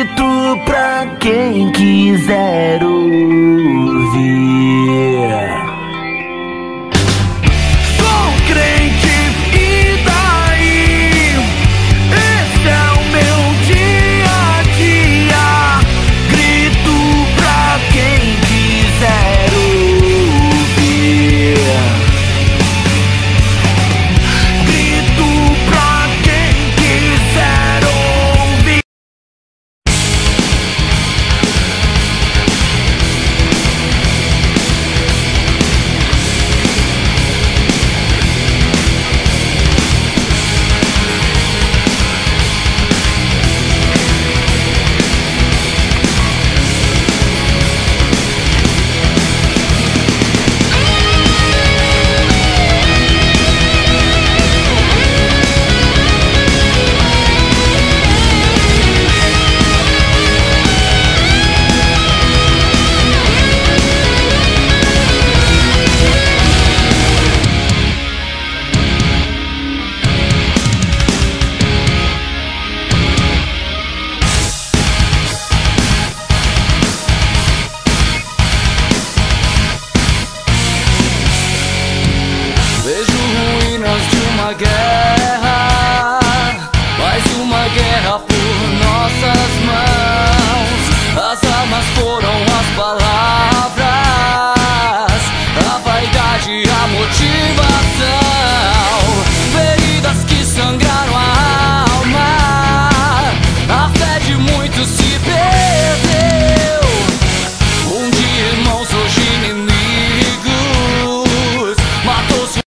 grito pra quem quiser ouvir. Sou crente e daí? Esse é o meu dia a dia. Grito pra quem quiser ouvir. Grito pra quem quiser ouvir. Vejo ruínas de uma guerra, mais uma guerra por nossas mãos. As armas foram as palavras, a vaidade, a motivação. Feridas que sangraram a alma, a fé de muitos se perdeu. Um dia irmãos, hoje inimigos. Matou-se.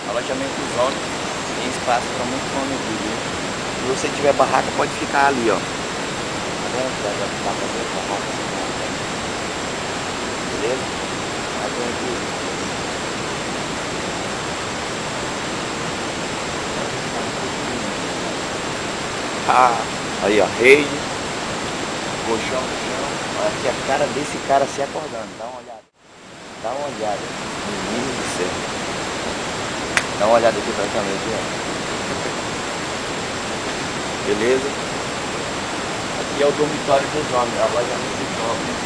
Alojamento Zona tem espaço para muito nome viver. Se você tiver barraca, pode ficar ali, ó. Tá vendo? Dá pra fazer barraca assim, né? Beleza? Aí vem aqui. Aí, ó, rede, colchão no chão. Olha aqui a cara desse cara se acordando. Dá uma olhada. Dá uma olhada. Menino do céu. Dá uma olhada aqui pra câmera aqui, ó. Beleza? Aqui é o dormitório dos homens, a alojamento dos homens.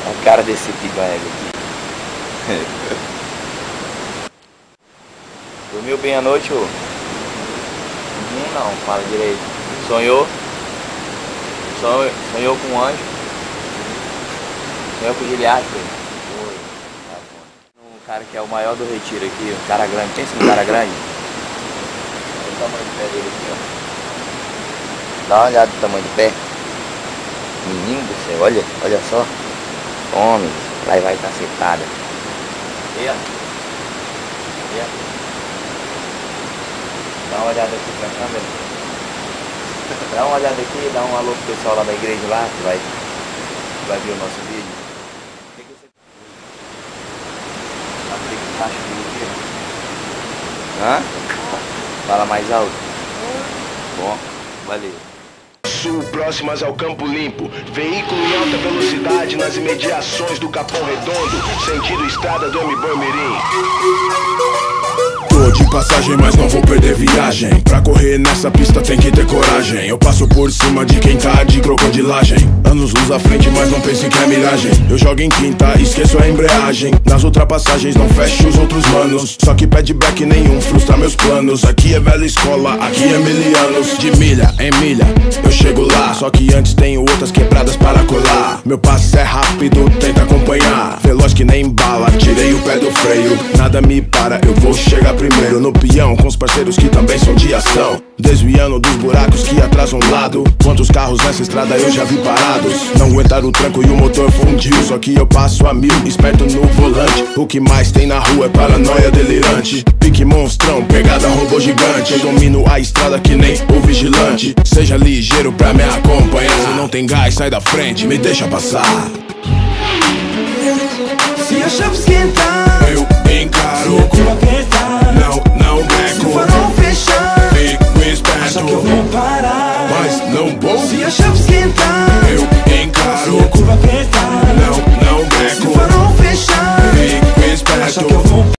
A cara desse pibaega aqui. Dormiu bem a noite, ô? Não, fala direito. Sonhou? Sonhou com um anjo? Sonhou com o Giliard? Foi. Um cara que é o maior do retiro aqui, um cara grande. Pensa num cara grande? Olha o tamanho do pé dele aqui, ó. Dá uma olhada no tamanho do pé. Menino do céu, olha só. Homem, lá vai cacetada. E ó. Dá uma olhada aqui pra câmera. Dá uma olhada aqui, dá um alô pro pessoal lá da igreja lá, que vai ver o nosso vídeo. O que você... Hã? Fala mais alto. Bom, valeu. Sul, próximas ao Campo Limpo. Veículo em alta velocidade nas imediações do Capão Redondo, sentido estrada do M-Boy Mirim. Tô de passagem, mas não vou perder viagem. Pra correr nessa pista tem que ter coragem. Eu passo por cima de quem tá de crocodilagem. Anos luz à frente, mas não pense que é miragem. Eu jogo em quinta, esqueço a embreagem. Nas ultrapassagens não fecho os outros manos. Só que pé de break nenhum frustra meus planos. Aqui é velha escola, aqui é milianos. De milha em milha, eu chego lá. Só que antes tenho outras quebradas para colar. Meu passo é rápido, tenta acompanhar. Veloz que nem bala, tirei o pé do freio. Nada me para, eu vou chegar primeiro no peão, com os parceiros que também são de ação. Desviando dos buracos que atrasam um lado. Quantos carros nessa estrada eu já vi parados. Não aguentaram o tranco e o motor fundiu. Só que eu passo a 1000, esperto no volante. O que mais tem na rua é paranoia delirante. Pique monstrão, pegada robô gigante. Eu domino a estrada que nem o vigilante. Seja ligeiro pra me acompanhar. Se não tem gás, sai da frente, me deixa passar. Se a chave esquentar, eu encaro. Se a curva apertar, não beco. Se o farol fechar, fico esperto. acha que eu vou parar, mas não vou. Se a chave esquentar, eu encaro. Se a curva apertar, não eco. Se o farol fechar, Fico acha esperto. que eu vou